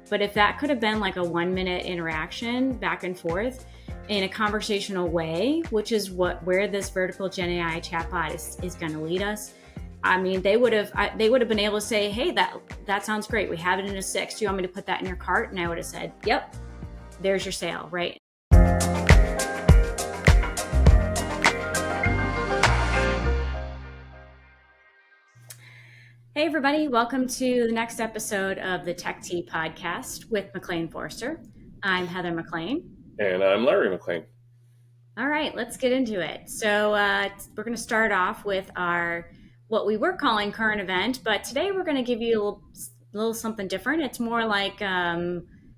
But if that could have been like a 1-minute interaction back and forth in a conversational way, which is where this vertical Gen AI chatbot is going to lead us. I mean, they would have been able to say, hey, that sounds great. We have it in a 6. Do you want me to put that in your cart? And I would have said, yep, there's your sale, right? Hey, everybody. Welcome to the next episode of the Tech Tea podcast with McLean Forster. I'm Heather McLean. And I'm Larry McLean. All right, let's get into it. So we're going to start off with what we were calling current event, but today we're going to give you a little something different. It's more like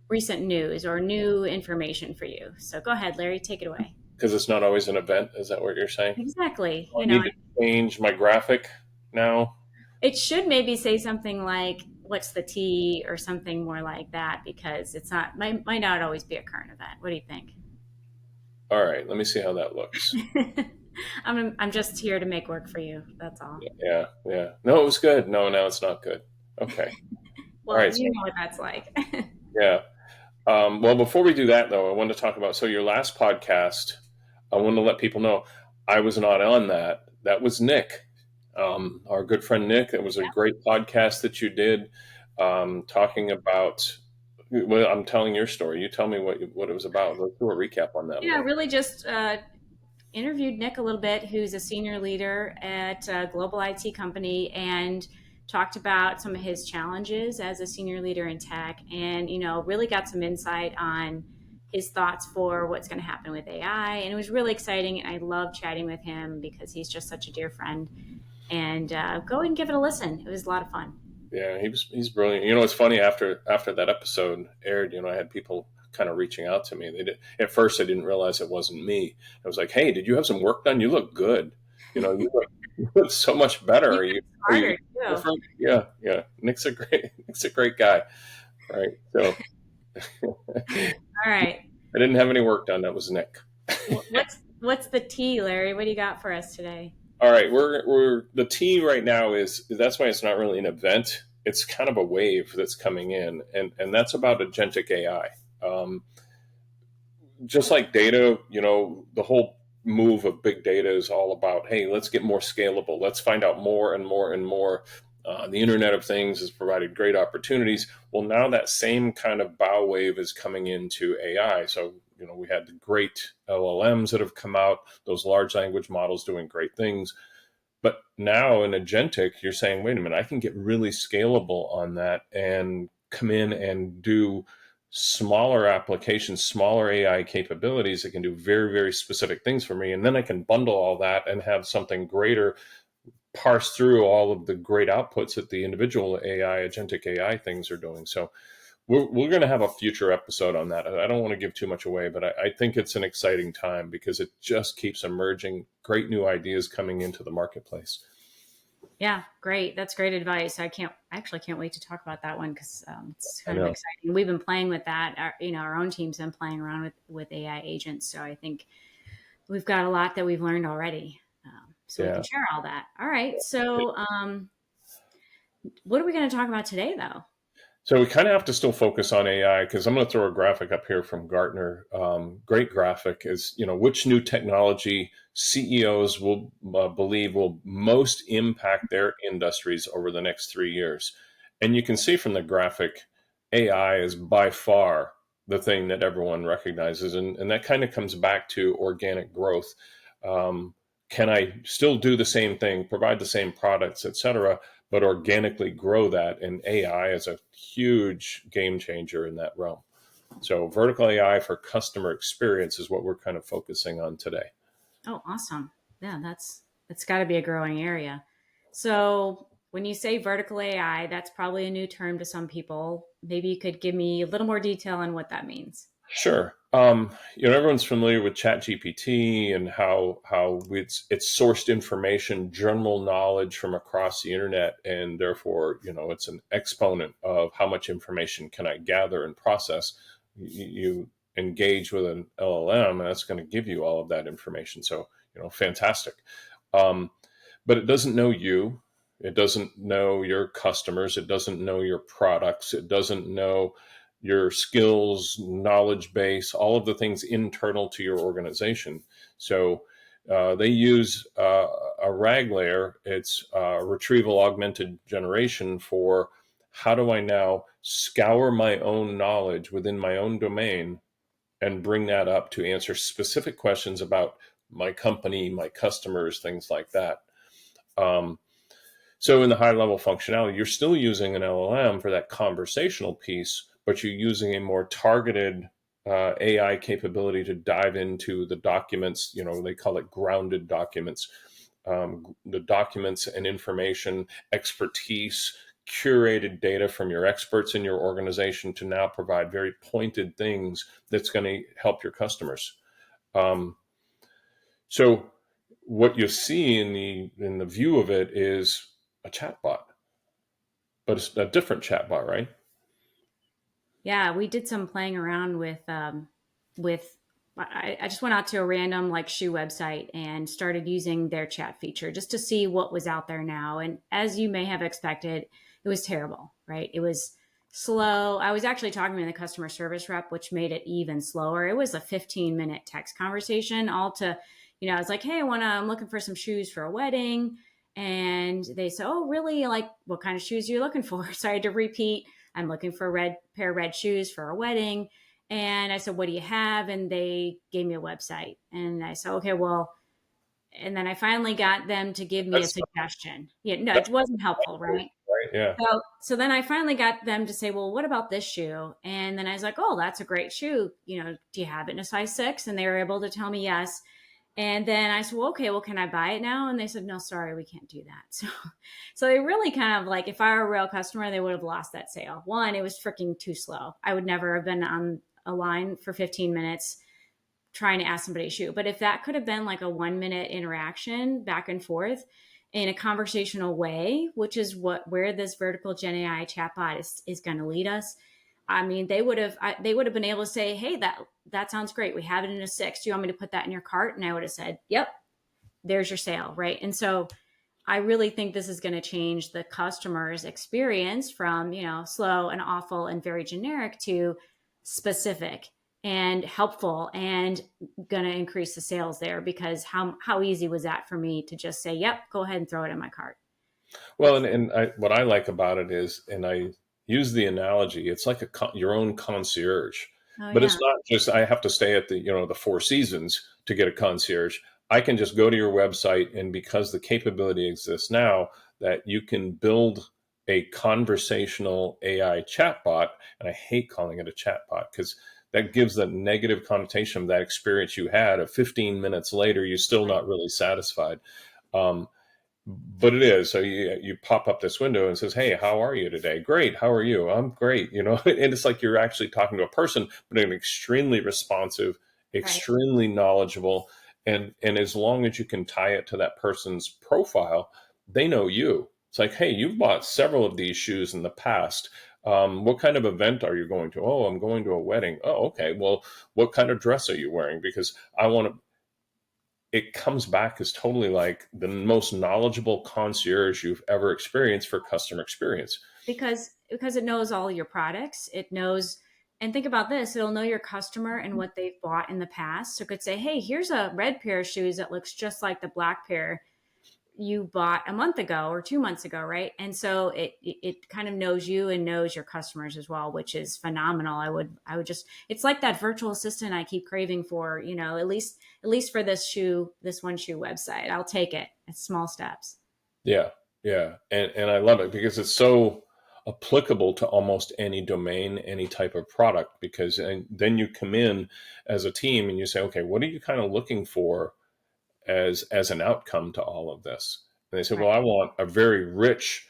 recent news or new information for you. So go ahead, Larry, take it away. Because it's not always an event. Is that what you're saying? Exactly. I need to change my graphic now. It should maybe say something like, what's the tea, or something more like that, because it's not might not always be a current event. What do you think? All right, let me see how that looks. I'm just here to make work for you. That's all. Yeah. No, it was good. No, now it's not good. Okay. Well, all right, you know what that's like. Yeah. Well, before we do that, though, I want to talk about, so your last podcast, I want to let people know I was not on that. That was Nick, our good friend Nick. It was a great podcast that you did, talking about, well, I'm telling your story. You tell me what it was about. Let's do a recap on that. Yeah, really just interviewed Nick a little bit, who's a senior leader at a global IT company, and talked about some of his challenges as a senior leader in tech, and really got some insight on his thoughts for what's going to happen with AI. And it was really exciting. I love chatting with him because he's just such a dear friend. And go and give it a listen. It was a lot of fun. Yeah, he's brilliant. It's funny, after that episode aired, I had people kind of reaching out to me. At first I didn't realize it wasn't me. I was like, hey, did you have some work done? You look good. You look so much better. Are you Yeah. Nick's a great guy. Right. So all right. I didn't have any work done. That was Nick. What's the tea, Larry? What do you got for us today? All right, we're the tea right now that's why it's not really an event. It's kind of a wave that's coming in, and that's about agentic AI. Just like data, the whole move of big data is all about, hey, let's get more scalable. Let's find out more and more and more. The Internet of Things has provided great opportunities. Well, now that same kind of bow wave is coming into AI. So, we had the great LLMs that have come out, those large language models doing great things. But now in agentic, you're saying, wait a minute, I can get really scalable on that and come in and do smaller applications, smaller AI capabilities that can do very, very specific things for me. And then I can bundle all that and have something greater, parse through all of the great outputs that the individual agentic AI things are doing. So we're going to have a future episode on that. I don't want to give too much away, but I think it's an exciting time because it just keeps emerging, great new ideas coming into the marketplace. Yeah, great. That's great advice. I can't wait to talk about that one because it's kind of exciting. We've been playing with that. Our own team's been playing around with AI agents. So I think we've got a lot that we've learned already. So we can share all that. All right. So what are we going to talk about today, though? So we kind of have to still focus on AI because I'm going to throw a graphic up here from Gartner. Great graphic is, which new technology CEOs will believe will most impact their industries over the next 3 years. And you can see from the graphic, AI is by far the thing that everyone recognizes. And that kind of comes back to organic growth. Can I still do the same thing, provide the same products, et cetera, but organically grow that? And AI is a huge game changer in that realm. So vertical AI for customer experience is what we're kind of focusing on today. Oh, awesome. Yeah, it's got to be a growing area. So when you say vertical AI, that's probably a new term to some people. Maybe you could give me a little more detail on what that means. Sure. Everyone's familiar with ChatGPT and how it's sourced information, general knowledge from across the internet, and therefore, it's an exponent of how much information can I gather and process. You engage with an LLM, and that's going to give you all of that information. So, fantastic. But it doesn't know you. It doesn't know your customers. It doesn't know your products. It doesn't know your skills, knowledge base, all of the things internal to your organization. So they use a RAG layer. It's retrieval augmented generation for how do I now scour my own knowledge within my own domain and bring that up to answer specific questions about my company, my customers, things like that. Um, so in the high level functionality, you're still using an LLM for that conversational piece, but you're using a more targeted AI capability to dive into the documents. They call it grounded documents, the documents and information, expertise, curated data from your experts in your organization to now provide very pointed things that's going to help your customers. Um, so what you see in the view of it is a chatbot, but it's a different chatbot, right? Yeah, we did some playing around with I just went out to a random like shoe website and started using their chat feature just to see what was out there now. And as you may have expected, it was terrible, right? It was slow. I was actually talking to the customer service rep, which made it even slower. It was a 15-minute text conversation, all to, I was like, hey, I'm looking for some shoes for a wedding. And they said, oh, really? Like, what kind of shoes are you looking for? So I had to repeat, I'm looking for a pair of red shoes for a wedding. And I said, what do you have? And they gave me a website. And I said, okay, well, and then I finally got them to give me a That's suggestion. Yeah, no, that's it wasn't helpful, right? right. Yeah. So then I finally got them to say, well, what about this shoe? And then I was like, oh, that's a great shoe. Do you have it in a size 6? And they were able to tell me yes. And then I said, well, okay, well, can I buy it now? And they said, no, sorry, we can't do that. So they really kind of like, if I were a real customer, they would have lost that sale. One, it was freaking too slow. I would never have been on a line for 15 minutes trying to ask somebody to shoot. But if that could have been like a 1 minute interaction back and forth in a conversational way, which is where this vertical Gen AI chatbot is going to lead us. I mean, they would have been able to say, hey, that sounds great. We have it in a 6. Do you want me to put that in your cart? And I would have said, yep, there's your sale. Right. And so I really think this is going to change the customer's experience from, slow and awful and very generic to specific and helpful, and going to increase the sales there, because how easy was that for me to just say, yep, go ahead and throw it in my cart. Well, what I like about it is, and I use the analogy, it's like your own concierge, Oh but yeah. it's not just I have to stay at the Four Seasons to get a concierge. I can just go to your website, and because the capability exists now that you can build a conversational AI chatbot, and I hate calling it a chatbot because that gives that negative connotation of that experience you had of 15 minutes later, you're still not really satisfied. Um, but it is. So you pop up this window and says, "Hey, how are you today?" "Great. How are you?" "I'm great." And it's like you're actually talking to a person, but an extremely responsive, Right. extremely knowledgeable, and as long as you can tie it to that person's profile, they know you. It's like, "Hey, you've bought several of these shoes in the past. What kind of event are you going to?" "Oh, I'm going to a wedding." "Oh, okay. Well, what kind of dress are you wearing? Because I want to." It comes back as totally like the most knowledgeable concierge you've ever experienced for customer experience. Because it knows all your products. It knows, and think about this, it'll know your customer and what they've bought in the past. So it could say, hey, here's a red pair of shoes that looks just like the black pair you bought a month ago or 2 months ago, right? And so it kind of knows you and knows your customers as well, which is phenomenal. I would just, it's like that virtual assistant I keep craving for, at least for this one shoe website. I'll take it. It's small steps. Yeah, yeah, and I love it because it's so applicable to almost any domain, any type of product. Because and then you come in as a team and you say, okay, what are you kind of looking for as an outcome to all of this? And they say, Right. well, I want a very rich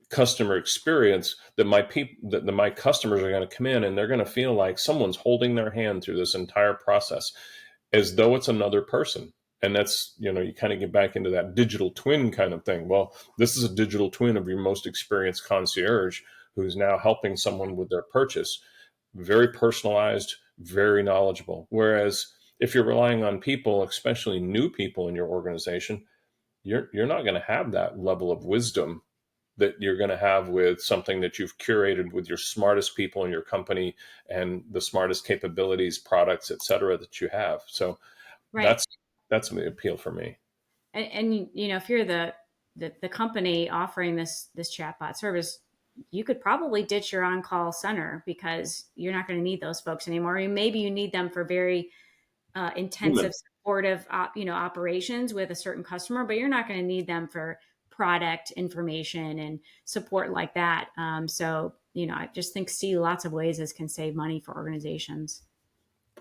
customer experience that that my customers are going to come in and they're going to feel like someone's holding their hand through this entire process as though it's another person. And that's, you kind of get back into that digital twin kind of thing. Well, this is a digital twin of your most experienced concierge who's now helping someone with their purchase. Very personalized, very knowledgeable. Whereas if you're relying on people, especially new people in your organization, you're not going to have that level of wisdom that you're going to have with something that you've curated with your smartest people in your company and the smartest capabilities, products, et cetera, that you have. So Right. that's that's the appeal for me. And you know, if you're the company offering this chatbot service, you could probably ditch your on-call center because you're not going to need those folks anymore. Or maybe you need them for very intensive Human. supportive operations with a certain customer, but you're not going to need them for product information and support like that. So you know, I just think see lots of ways this can save money for organizations.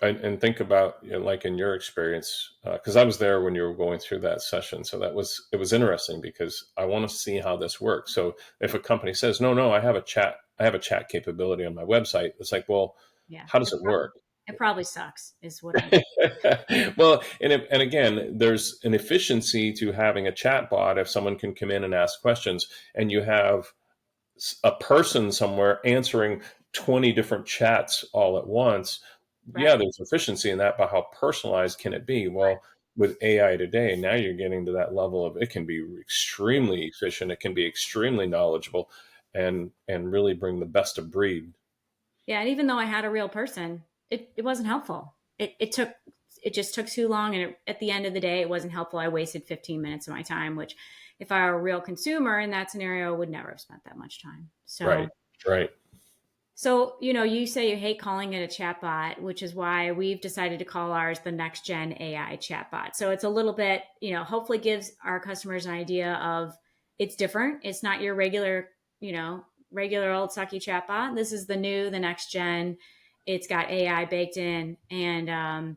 And think about, like in your experience, because I was there when you were going through that session. So it was interesting because I want to see how this works. So if a company says, no, no, I have a chat capability on my website, it's like, well, Yeah, how does it work? it probably sucks, is what I'm. Well, and again, there's an efficiency to having a chat bot if someone can come in and ask questions, and you have a person somewhere answering 20 different chats all at once. Yeah, Right. there's efficiency in that, but how personalized can it be? Well, with AI today, now you're getting to that level of it can be extremely efficient, it can be extremely knowledgeable, and really bring the best of breed. Yeah, and even though I had a real person, it wasn't helpful. It just took too long, and at the end of the day, it wasn't helpful. I wasted 15 minutes of my time, which, if I were a real consumer in that scenario, would never have spent that much time. Right, right. So you know, you say you hate calling it a chatbot, which is why we've decided to call ours the NextGen AI chatbot. So it's a little bit, you know, hopefully gives our customers an idea of it's different. It's not your regular, you know, regular old sucky chatbot. This is the next gen. It's got AI baked in, and I'm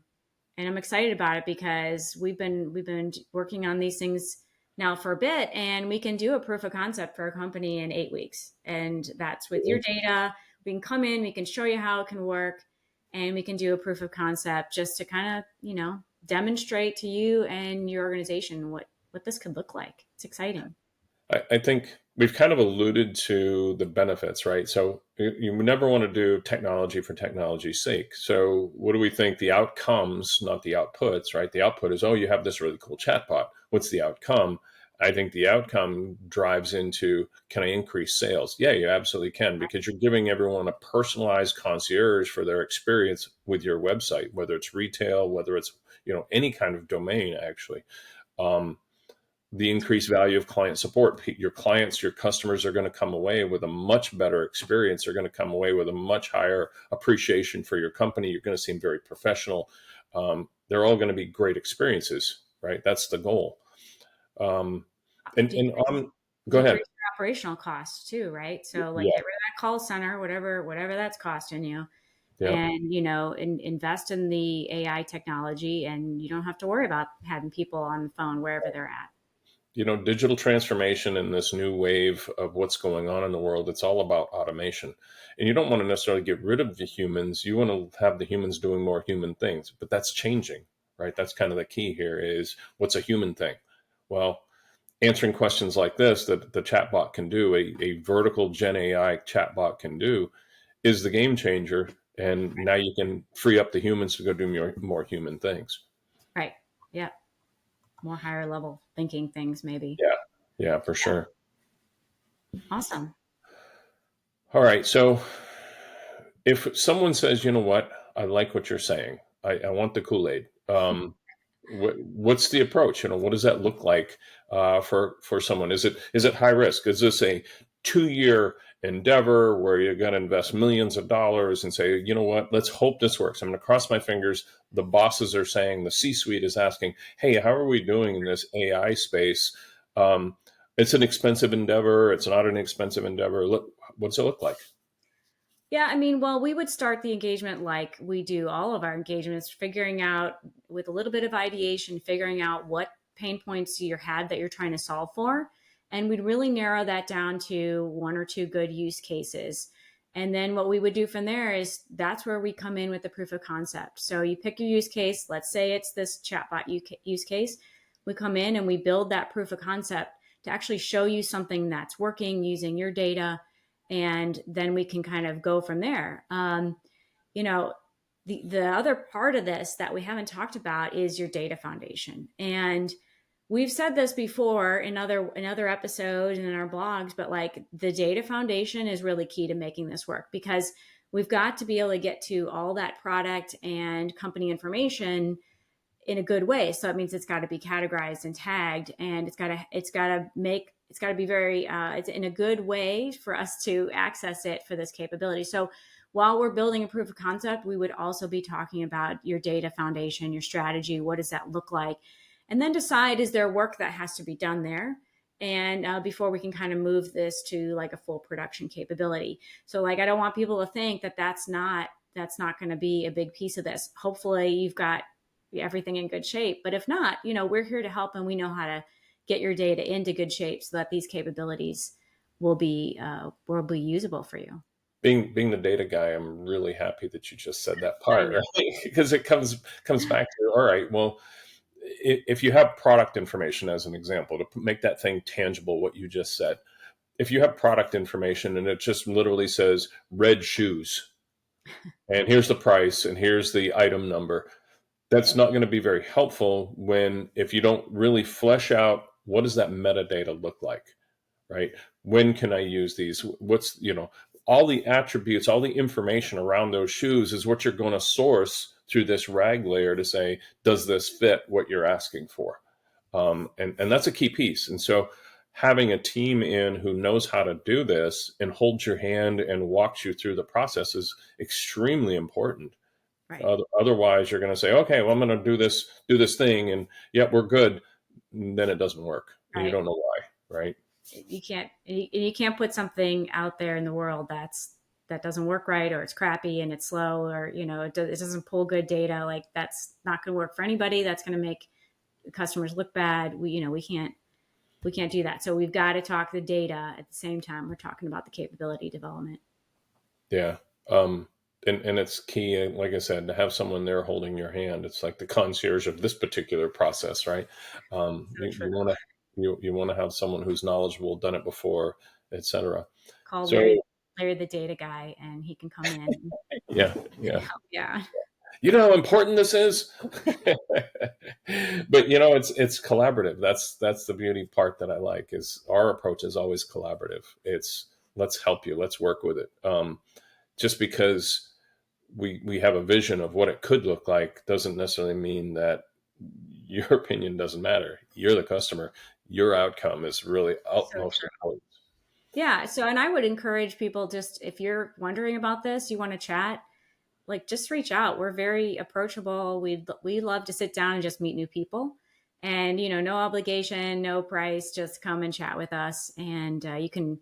excited about it because we've been working on these things now for a bit, and we can do a proof of concept for a company in 8 weeks, and that's with your data. We can come in, we can show you how it can work, and we can do a proof of concept just to kind of, you know, demonstrate to you and your organization what this could look like. It's exciting. I think we've kind of alluded to the benefits, right? So you never want to do technology for technology's sake. So what do we think the outcomes, not the outputs, right? The output is, oh, you have this really cool chatbot. What's the outcome? I think the outcome drives into, can I increase sales? Yeah, you absolutely can, because you're giving everyone a personalized concierge for their experience with your website, whether it's retail, whether it's, any kind of domain, actually. Um, the increased value of client support. Your clients, your customers are going to come away with a much better experience. They're going to come away with a much higher appreciation for your company. You're going to seem very professional. They're all going to be great experiences, right? That's the goal. Um, and Decrease, on, go ahead. decrease your operational costs too, right? So like Yeah, get rid of that call center, whatever that's costing you, yeah. and you know, invest in the AI technology, and you don't have to worry about having people on the phone wherever they're at. Digital transformation and this new wave of what's going on in the world, it's all about automation. And you don't want to necessarily get rid of the humans. You want to have the humans doing more human things, but that's changing, right? That's kind of the key here is what's a human thing? Well, answering questions like this that the chatbot can do, a vertical Gen AI chatbot can do, is the game changer. And now you can free up the humans to go do more human things. Right. Yeah. More higher level thinking things, maybe. Yeah, yeah, for sure. Awesome. All right. So if someone says, you know what, I like what you're saying, I want the Kool-Aid. What's the approach? What does that look like for someone? Is it high risk? Is this a 2-year endeavor where you're going to invest millions of dollars and say, you know what, let's hope this works. I'm going to cross my fingers. The bosses are saying, the C-suite is asking, hey, how are we doing in this AI space? It's an expensive endeavor. It's not an expensive endeavor. Look, what does it look like? Yeah, I mean, well, we would start the engagement like we do all of our engagements, figuring out with a little bit of ideation, figuring out what pain points you had that you're trying to solve for. And we'd really narrow that down to one or two good use cases. And then what we would do from there is that's where we come in with the proof of concept. So you pick your use case. Let's say it's this chatbot use case. We come in and we build that proof of concept to actually show you something that's working using your data, and then we can kind of go from there. You know, the other part of this that we haven't talked about is your data foundation. And we've said this before in other episodes and in our blogs, but like the data foundation is really key to making this work, because we've got to be able to get to all that product and company information in a good way. So it means it's got to be categorized and tagged, and it's got to be very it's in a good way for us to access it for this capability. So while we're building a proof of concept, we would also be talking about your data foundation, your strategy. What does that look like? And then decide, is there work that has to be done there? And before we can kind of move this to like a full production capability. So like, I don't want people to think that that's not going to be a big piece of this. Hopefully you've got everything in good shape. But if not, we're here to help, and we know how to get your data into good shape so that these capabilities will be usable for you. Being the data guy, I'm really happy that you just said that I part, know. right? Because it comes back to, all right, well, if you have product information as an example to make that thing tangible, what you just said, if you have product information and it just literally says red shoes and here's the price and here's the item number, that's not going to be very helpful when if you don't really flesh out what does that metadata look like, right? When can I use these? What's, all the attributes, all the information around those shoes is what you're going to source through this RAG layer to say, does this fit what you're asking for? And that's a key piece. And so having a team in who knows how to do this and holds your hand and walks you through the process is extremely important. Right. Otherwise, you're going to say, okay, well, I'm going to do this thing, and yep, we're good. And then it doesn't work, and you Right. don't know why, right? You can't put something out there in the world that doesn't work right, or it's crappy and it's slow, or it doesn't pull good data. Like, that's not going to work for anybody. That's going to make customers look bad. We can't do that. So we've got to talk the data at the same time we're talking about the capability development. Yeah. And it's key, like I said, to have someone there holding your hand. It's like the concierge of this particular process, right? So You, true. you want to you want to have someone who's knowledgeable, done it before, etc. Call So Larry the data guy, and he can come in yeah, and yeah. help. Yeah. You know how important this is. But it's collaborative. That's the beauty part that I like is our approach is always collaborative. It's let's help you, let's work with it. Just because we have a vision of what it could look like doesn't necessarily mean that your opinion doesn't matter. You're the customer. Your outcome is really So utmost true. important. Yeah. So, and I would encourage people, just if you're wondering about this, you want to chat, like, just reach out. We're very approachable. We love to sit down and just meet new people, and no obligation, no price. Just come and chat with us, and you can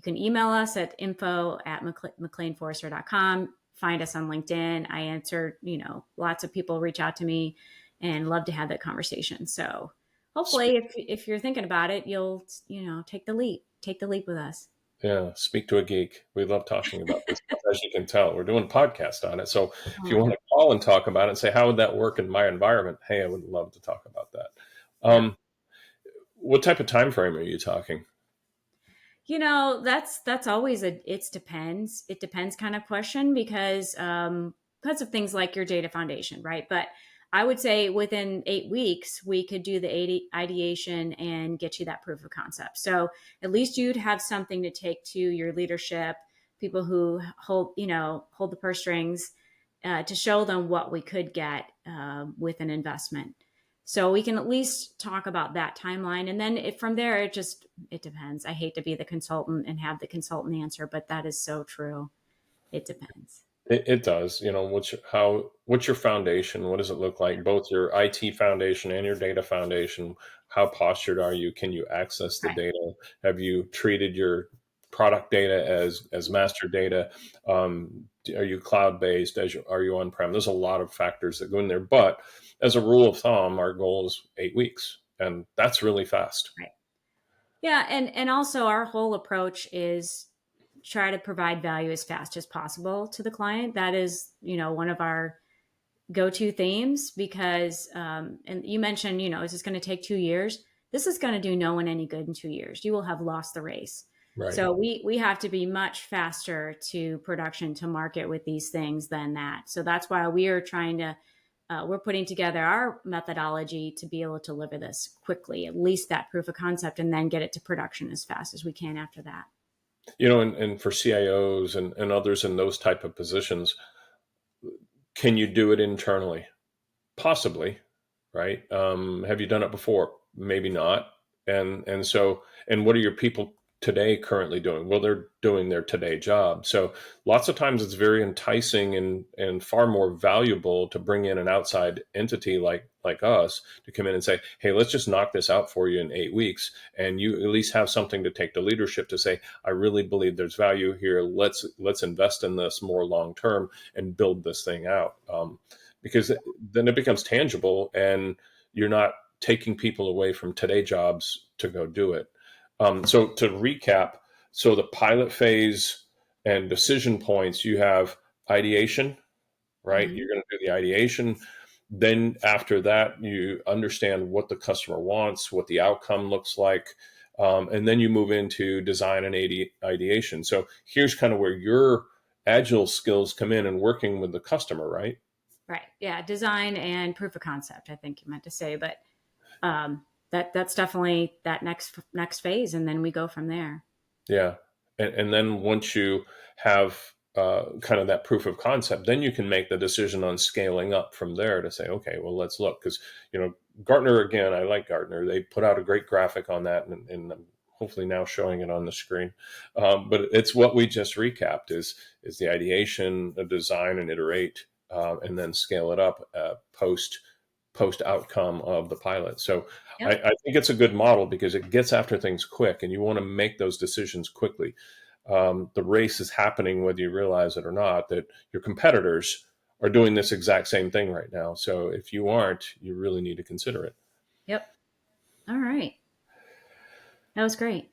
email us at info@mcleanforrester.com. Find us on LinkedIn. I answer, lots of people reach out to me, and love to have that conversation. So hopefully, if you're thinking about it, you'll take the leap. Take the leap with us. Yeah, speak to a geek. We love talking about this stuff, as you can tell. We're doing a podcast on it. So if you Oh, want to call and talk about it and say, how would that work in my environment? Hey, I would love to talk about that. yeah. What type of time frame are you talking? That's always it depends kind of question, because of things like your data foundation, right? But I would say within 8 weeks we could do the ideation and get you that proof of concept. So at least you'd have something to take to your leadership, people who hold the purse strings, to show them what we could get with an investment. So we can at least talk about that timeline. And then from there, it depends. I hate to be the consultant and have the consultant answer, but that is so true. It depends. It does. What's your foundation? What does it look like? Both your IT foundation and your data foundation. How postured are you? Can you access the Right. data? Have you treated your product data as master data? Are you cloud based? Are you on prem? There's a lot of factors that go in there. But as a rule of thumb, our goal is 8 weeks, and that's really fast. Right. Yeah. And also our whole approach is try to provide value as fast as possible to the client. That is, one of our go-to themes, because and you mentioned, is this going to take 2 years? This is going to do no one any good in 2 years. You will have lost the race. Right. So we have to be much faster to production, to market with these things than that. So that's why we are trying to we're putting together our methodology to be able to deliver this quickly, at least that proof of concept, and then get it to production as fast as we can after that. And for CIOs and others in those type of positions, can you do it internally? Possibly, right? Have you done it before? Maybe not. And what are your people today currently doing? Well, they're doing their today job. So lots of times it's very enticing and far more valuable to bring in an outside entity like us to come in and say, hey, let's just knock this out for you in 8 weeks. And you at least have something to take to leadership to say, I really believe there's value here. Let's invest in this more long term and build this thing out. Because then it becomes tangible and you're not taking people away from today jobs to go do it. So to recap, so the pilot phase and decision points, you have ideation, right? Mm-hmm. You're going to do the ideation. Then after that, you understand what the customer wants, what the outcome looks like. And then you move into design and ideation. So here's kind of where your agile skills come in and working with the customer, right? Right. Yeah. Design and proof of concept, I think you meant to say, but that's definitely that next phase, and then we go from there. Yeah. And then once you have kind of that proof of concept, then you can make the decision on scaling up from there to say, okay, well, let's look. Because, Gartner, again, I like Gartner. They put out a great graphic on that, and I'm hopefully now showing it on the screen. But it's what we just recapped is the ideation, the design and iterate, and then scale it up post outcome of the pilot. So I Yep. think it's a good model because it gets after things quick, and you want to make those decisions quickly. The race is happening whether you realize it or not. That your competitors are doing this exact same thing right now. So if you aren't, you really need to consider it. Yep. All right. That was great.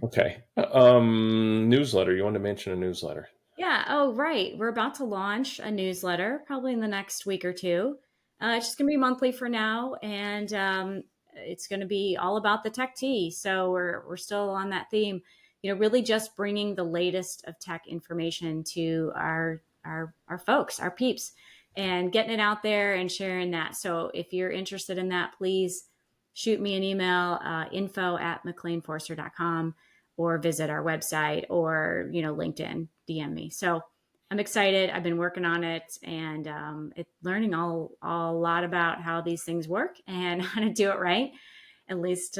Okay. Newsletter. You want to mention a newsletter? Yeah. Oh, right. We're about to launch a newsletter probably in the next week or two. It's just going to be monthly for now, and it's going to be all about the tech tea. So we're still on that theme. Really just bringing the latest of tech information to our folks, our peeps, and getting it out there and sharing that. So if you're interested in that, please shoot me an email, info@mcleanforster.com, or visit our website, or LinkedIn, DM me. So I'm excited. I've been working on it, and learning a lot about how these things work and how to do it right. At least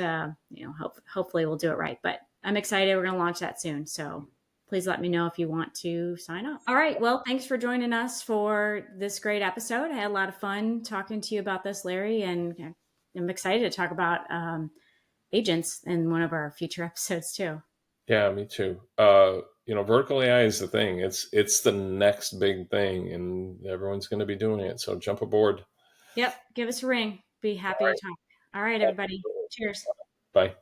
hopefully we'll do it right. But I'm excited. We're going to launch that soon. So please let me know if you want to sign up. All right. Well, thanks for joining us for this great episode. I had a lot of fun talking to you about this, Larry, and I'm excited to talk about agents in one of our future episodes too. Yeah, me too. Vertical AI is the thing. It's the next big thing, and everyone's going to be doing it. So jump aboard. Yep. Give us a ring. Be All happy to right. talk. All right, everybody. Cheers. Bye.